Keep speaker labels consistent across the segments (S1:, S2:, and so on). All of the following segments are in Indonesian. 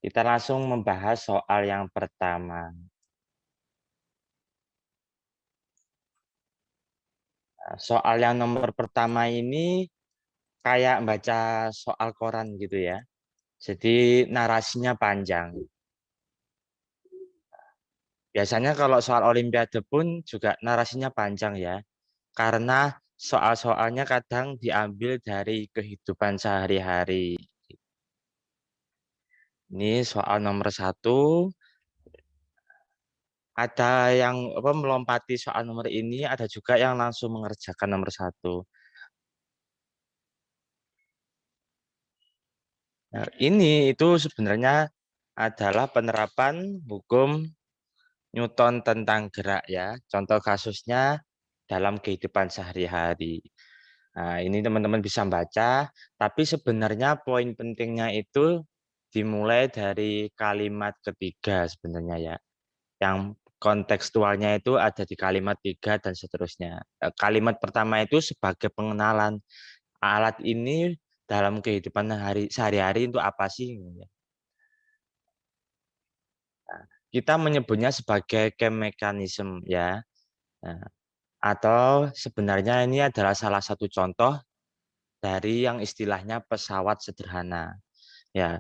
S1: Kita langsung membahas soal yang pertama. Soal yang nomor pertama ini kayak baca soal koran gitu ya. Jadi narasinya panjang. Biasanya kalau soal olimpiade pun juga narasinya panjang ya. Karena soal-soalnya kadang diambil dari kehidupan sehari-hari. Ini soal nomor satu. Ada yang melompati soal nomor ini, ada juga yang langsung mengerjakan nomor satu. Nah, ini itu sebenarnya adalah penerapan hukum Newton tentang gerak ya. Contoh kasusnya dalam kehidupan sehari-hari. Nah, ini teman-teman bisa baca, tapi sebenarnya poin pentingnya itu dimulai dari kalimat ketiga sebenarnya ya. Yang kontekstualnya itu ada di kalimat tiga dan seterusnya. Kalimat pertama itu sebagai pengenalan alat ini dalam kehidupan sehari-hari untuk apa sih? Kita menyebutnya sebagai camp mechanism ya. Nah, atau sebenarnya ini adalah salah satu contoh dari yang istilahnya pesawat sederhana. Ya,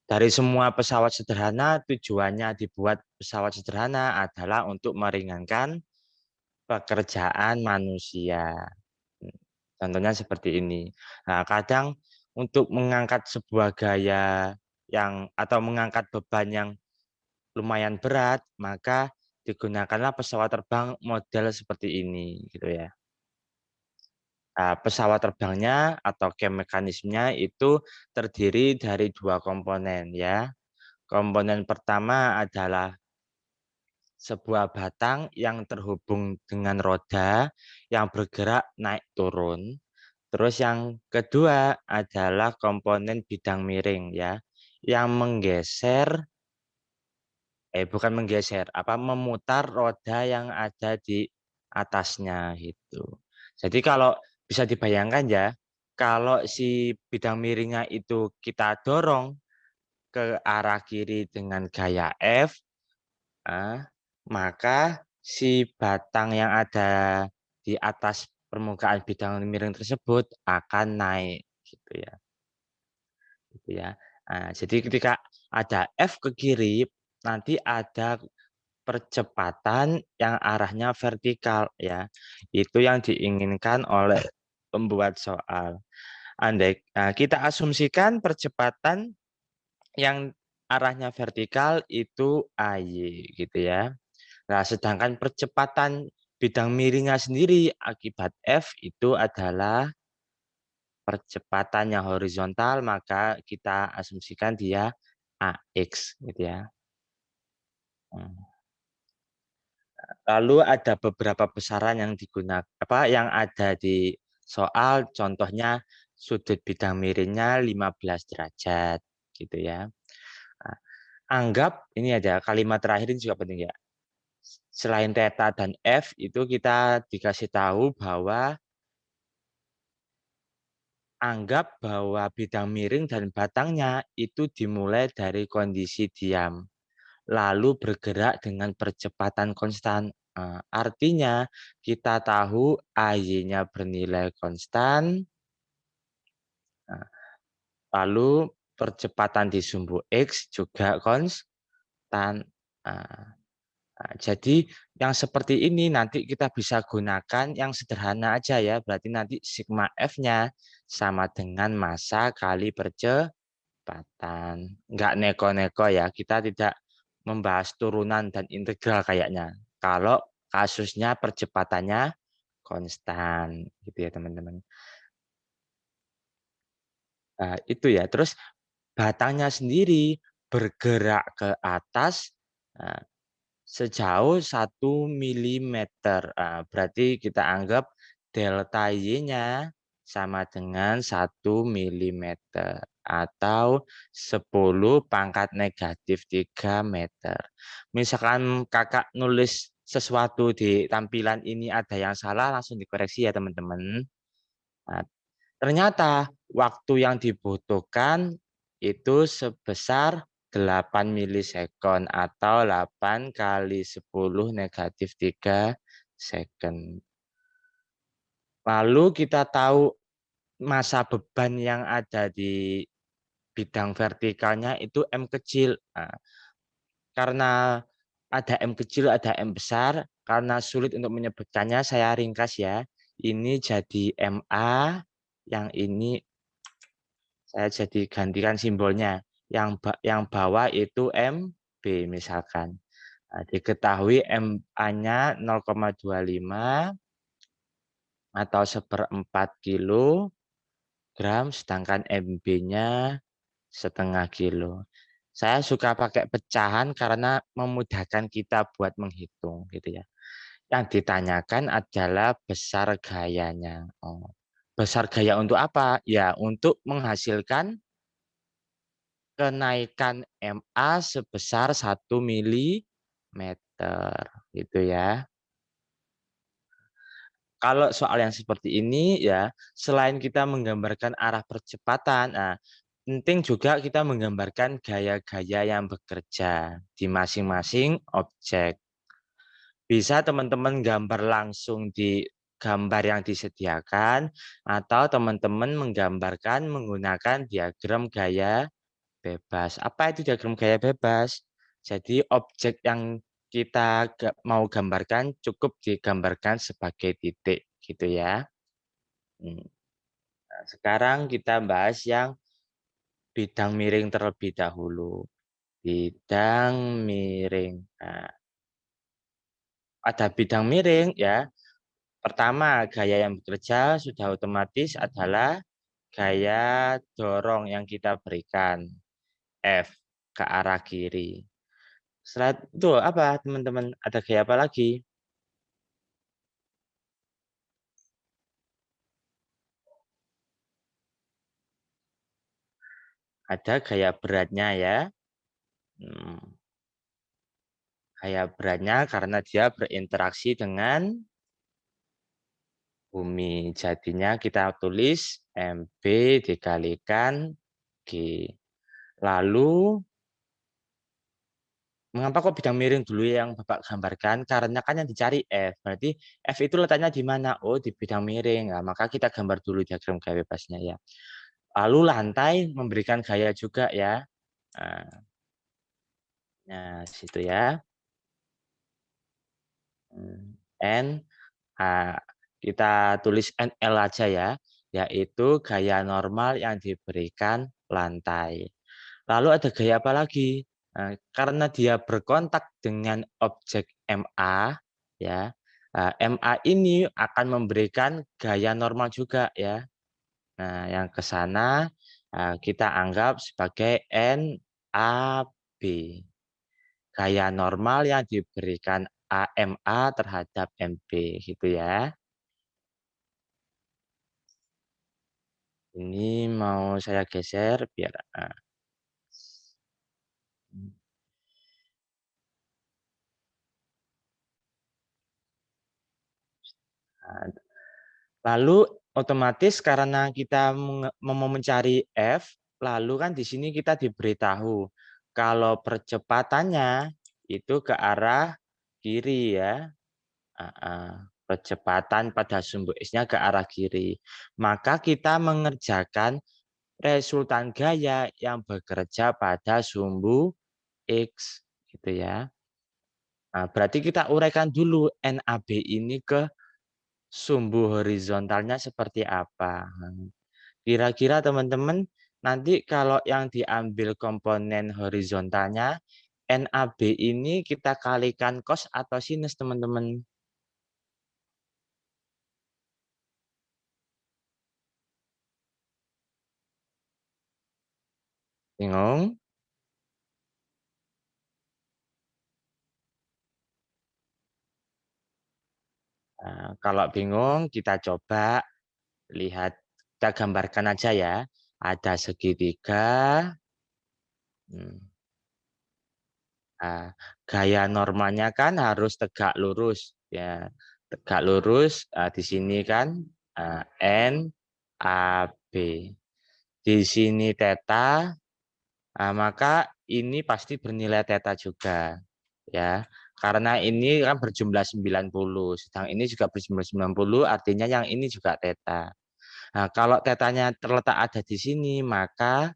S1: dari semua pesawat sederhana tujuannya dibuat pesawat sederhana adalah untuk meringankan pekerjaan manusia. Contohnya seperti ini. Nah, kadang untuk mengangkat sebuah gaya yang atau mengangkat beban yang lumayan berat, maka digunakanlah pesawat terbang model seperti ini, gitu ya. Nah, pesawat terbangnya atau camp mekanismenya itu terdiri dari dua komponen, ya. Komponen pertama adalah sebuah batang yang terhubung dengan roda yang bergerak naik turun. Terus yang kedua adalah komponen bidang miring, ya, yang menggeser bukan menggeser, memutar roda yang ada di atasnya gitu. Jadi kalau bisa dibayangkan ya, kalau si bidang miringnya itu kita dorong ke arah kiri dengan gaya F, maka si batang yang ada di atas permukaan bidang miring tersebut akan naik gitu ya. Gitu ya. Nah, jadi ketika ada F ke kiri, nanti ada percepatan yang arahnya vertikal ya. Itu yang diinginkan oleh pembuat soal. Andai kita asumsikan percepatan yang arahnya vertikal itu AY gitu ya. Nah, sedangkan percepatan bidang miringnya sendiri akibat F itu adalah percepatannya horizontal, maka kita asumsikan dia AX gitu ya. Lalu ada beberapa besaran yang digunakan yang ada di soal, contohnya sudut bidang miringnya 15 derajat gitu ya. Nah, anggap ini ada kalimat terakhir ini juga penting ya. Selain theta dan F itu kita dikasih tahu bahwa anggap bahwa bidang miring dan batangnya itu dimulai dari kondisi diam, lalu bergerak dengan percepatan konstan. Artinya kita tahu AY-nya bernilai konstan, lalu percepatan di sumbu X juga konstan. Jadi yang seperti ini nanti kita bisa gunakan yang sederhana aja ya. Berarti nanti sigma F-nya sama dengan massa kali percepatan. Nggak neko-neko ya. Kita tidak membahas turunan dan integral kayaknya. Kalau kasusnya percepatannya konstan. Gitu ya teman-teman. Nah, itu ya. Terus batangnya sendiri bergerak ke atas sejauh 1 mm. Berarti kita anggap delta Y-nya sama dengan 1 mm atau 10⁻³ meter. Misalkan kakak nulis sesuatu di tampilan ini ada yang salah, langsung dikoreksi ya teman-teman. Nah, ternyata waktu yang dibutuhkan itu sebesar 8 milisekon atau 8 kali 10 negatif 3 second. Lalu kita tahu masa beban yang ada di bidang vertikalnya itu M kecil. Nah, karena ada M kecil, ada M besar, karena sulit untuk menyebutkannya, saya ringkas ya. Ini jadi MA, yang ini saya jadi gantikan simbolnya. Yang bawah itu MB misalkan. Nah, diketahui MA-nya 0,25 atau 1/4 kilogram, sedangkan MB-nya setengah kilo. Saya suka pakai pecahan karena memudahkan kita buat menghitung gitu ya. Yang ditanyakan adalah besar gayanya. Oh. Besar gaya untuk apa? Ya, untuk menghasilkan kenaikan MA sebesar 1 milimeter gitu ya. Kalau soal yang seperti ini ya, selain kita menggambarkan arah percepatan, nah, penting juga kita menggambarkan gaya-gaya yang bekerja di masing-masing objek. Bisa teman-teman gambar langsung di gambar yang disediakan, atau teman-teman menggambarkan menggunakan diagram gaya bebas. Apa itu diagram gaya bebas? Jadi objek yang kita mau gambarkan cukup digambarkan sebagai titik gitu ya. Nah, sekarang kita bahas yang bidang miring terlebih dahulu. Bidang miring. Nah, pada bidang miring ya, pertama gaya yang bekerja sudah otomatis adalah gaya dorong yang kita berikan F ke arah kiri. Setelah itu apa teman-teman? Ada gaya apa lagi? Ada gaya beratnya ya. Hmm, Gaya beratnya karena dia berinteraksi dengan bumi. Jadinya kita tulis MB dikalikan G. Lalu, mengapa kok bidang miring dulu yang Bapak gambarkan? Karena kan yang dicari F. Berarti F itu letaknya di mana? Oh, di bidang miring. Nah, maka kita gambar dulu diagram gaya bebasnya ya. Lalu lantai memberikan gaya juga ya. Nah, situ ya. N, kita tulis NL aja ya, yaitu gaya normal yang diberikan lantai. Lalu ada gaya apa lagi? Nah, karena dia berkontak dengan objek MA, ya, MA ini akan memberikan gaya normal juga ya. Nah, yang ke sana kita anggap sebagai NAB. Gaya normal yang diberikan AMA terhadap MB gitu ya. Ini mau saya geser biar lalu otomatis karena kita mau mencari F, lalu kan di sini kita diberitahu kalau percepatannya itu ke arah kiri ya. Percepatan pada sumbu X-nya ke arah kiri. Maka kita mengerjakan resultan gaya yang bekerja pada sumbu X gitu ya. Nah, berarti kita uraikan dulu NAB ini ke sumbu horizontalnya seperti apa. Kira-kira teman-teman nanti kalau yang diambil komponen horizontalnya NAB ini kita kalikan cos atau sinus teman-teman. Bingung? Nah, kalau bingung kita coba lihat, kita gambarkan aja ya. Ada segitiga. Nah, gaya normalnya kan harus tegak lurus ya. Tegak lurus di sini kan N A B. Di sini theta, Nah, maka ini pasti bernilai theta juga. Ya, karena ini kan berjumlah 90, sedang ini juga berjumlah 90, artinya yang ini juga theta. Nah, kalau tetanya terletak ada di sini, maka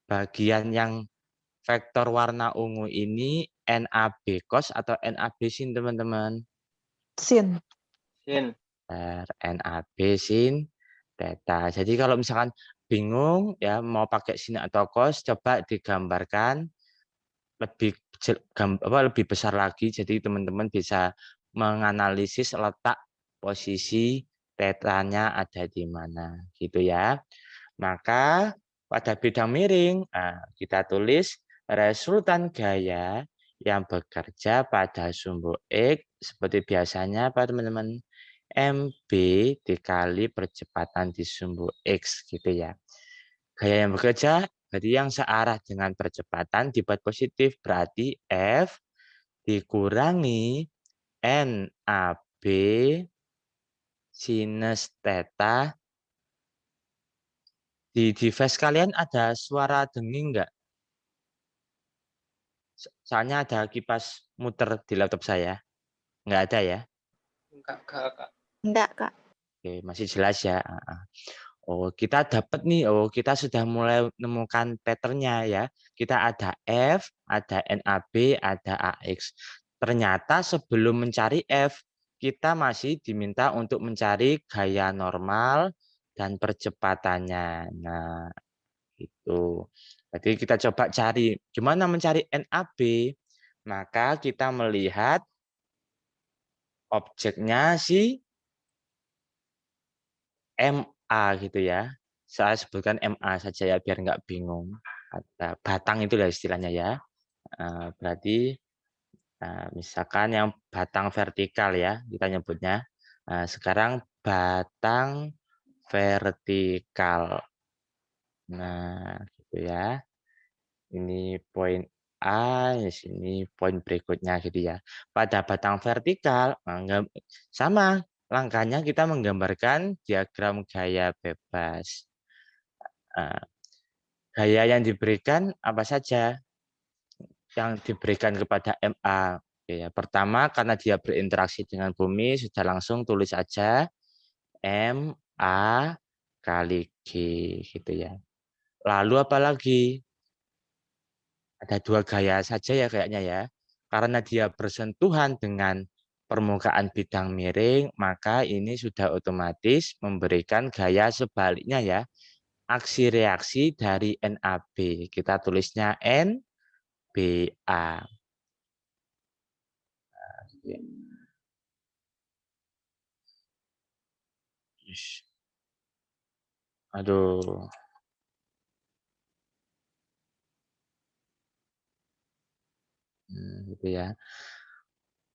S1: bagian yang vektor warna ungu ini NAB cos atau NAB sin, teman-teman?
S2: Sin.
S3: Sin.
S1: NAB sin theta. Jadi kalau misalkan bingung ya mau pakai sin atau cos, coba digambarkan lebih lebih besar lagi. Jadi teman-teman bisa menganalisis letak posisi tetanya ada di mana, gitu ya. Maka pada bidang miring kita tulis resultan gaya yang bekerja pada sumbu X seperti biasanya apa teman-teman? MB dikali percepatan di sumbu X gitu ya. Gaya yang bekerja berarti yang searah dengan percepatan dibuat positif, berarti F dikurangi NAB sinus theta. Di device kalian ada suara denging nggak? Soalnya ada kipas muter di laptop saya. Nggak ada ya?
S3: Enggak, Kak.
S2: Enggak, Kak.
S1: Oke, masih jelas ya. Oh, kita dapat nih. Oh, kita sudah mulai menemukan patternnya ya. Kita ada F, ada NAB, ada AX. Ternyata sebelum mencari F, kita masih diminta untuk mencari gaya normal dan percepatannya. Nah, itu. Jadi kita coba cari gimana mencari NAB. Maka kita melihat objeknya si MA gitu ya. Saya sebutkan MA saja ya biar nggak bingung. Ada batang itu lah istilahnya ya. Berarti misalkan yang batang vertikal ya kita nyebutnya. Sekarang batang vertikal. Nah, gitu ya. Ini poin A, di sini poin berikutnya gitu ya. Pada batang vertikal, sama langkahnya kita menggambarkan diagram gaya bebas. Gaya yang diberikan apa saja? Yang diberikan kepada MA. Ya, pertama, karena dia berinteraksi dengan bumi, sudah langsung tulis aja MA kali G gitu ya. Lalu apa lagi? Ada dua gaya saja ya kayaknya ya. Karena dia bersentuhan dengan permukaan bidang miring, maka ini sudah otomatis memberikan gaya sebaliknya ya. Aksi reaksi dari NAB. Kita tulisnya NBA. Aduh. Gitu ya.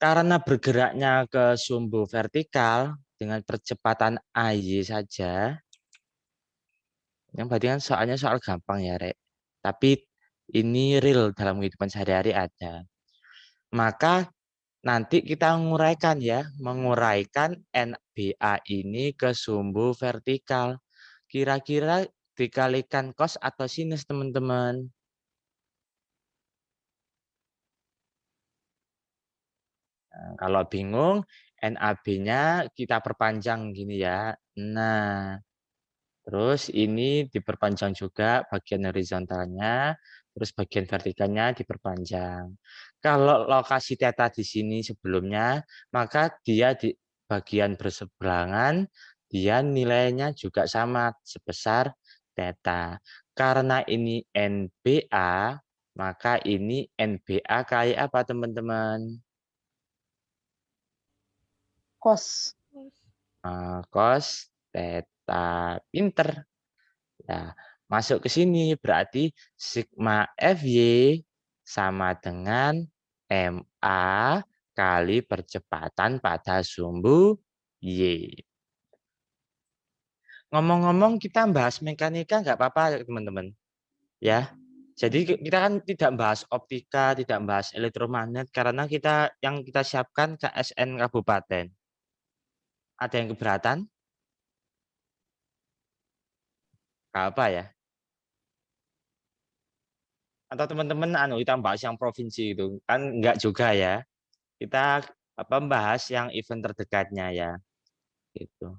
S1: Karena bergeraknya ke sumbu vertikal dengan percepatan AY saja, yang berarti kan soalnya soal gampang ya, Rek. Tapi ini real dalam kehidupan sehari-hari ada. Maka nanti kita menguraikan ya, menguraikan NBA ini ke sumbu vertikal. Kira-kira dikalikan cos atau sinus, teman-teman? Nah, kalau bingung, NAB-nya kita perpanjang gini ya. Nah, terus ini diperpanjang juga bagian horizontalnya, terus bagian vertikalnya diperpanjang. Kalau lokasi theta di sini sebelumnya, maka dia di bagian berseberangan, dia nilainya juga sama sebesar theta. Karena ini NBA, maka ini NBA kali apa, teman-teman?
S2: Kos.
S1: Cos theta. Pinter. Ya, masuk ke sini berarti sigma FY sama dengan MA kali percepatan pada sumbu Y. Ngomong-ngomong kita bahas mekanika nggak apa-apa teman-teman. Ya, jadi kita kan tidak bahas optika, tidak bahas elektromagnet karena yang kita siapkan KSN Kabupaten. Ada yang keberatan? Nggak apa ya? Atau teman-teman kita bahas yang provinsi itu kan enggak juga ya. Kita bahas yang event terdekatnya ya. Gitu.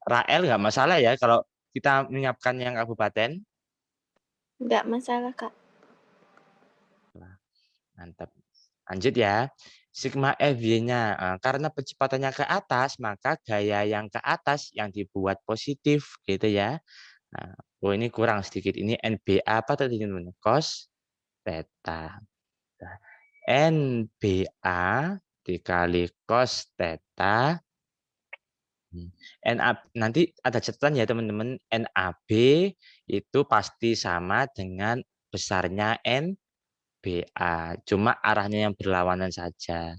S1: Rael nggak masalah ya kalau kita menyiapkan yang kabupaten.
S4: Nggak masalah, Kak.
S1: Mantap. Lanjut ya. Sigma FY-nya karena percepatannya ke atas, maka gaya yang ke atas yang dibuat positif gitu ya. Nah, ini kurang sedikit. Ini NBA apa tadi teman-teman? Cos theta. Nah, NBA dikali cos theta. Nanti ada catatan ya teman-teman. NAB itu pasti sama dengan besarnya NBA. Cuma arahnya yang berlawanan saja.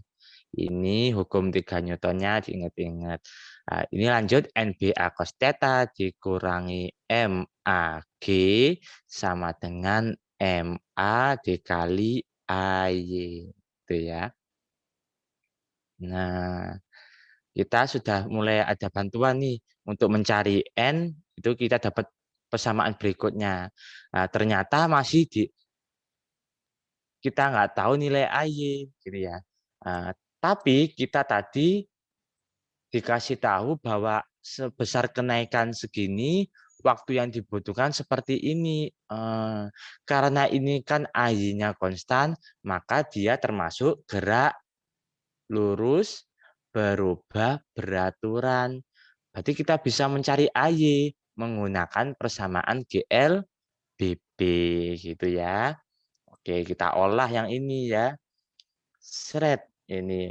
S1: Ini hukum 3 Newtonnya diingat-ingat. Nah, ini lanjut NBA cos theta dikurangi MAG sama dengan MA dikali AY. Itu ya. Nah, kita sudah mulai ada bantuan nih untuk mencari N, itu kita dapat persamaan berikutnya. Nah, ternyata masih kita nggak tahu nilai AY gitu ya. Tapi kita tadi dikasih tahu bahwa sebesar kenaikan segini waktu yang dibutuhkan seperti ini. Karena ini kan AY-nya konstan, maka dia termasuk gerak lurus berubah beraturan. Berarti kita bisa mencari AY menggunakan persamaan GLBB gitu ya. Oke, kita olah yang ini ya. Seret ini.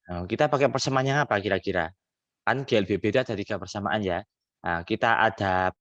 S1: Nah, kita pakai persamaan yang apa kira-kira? Kan GLBB itu ada 3 persamaan ya. Nah, kita ada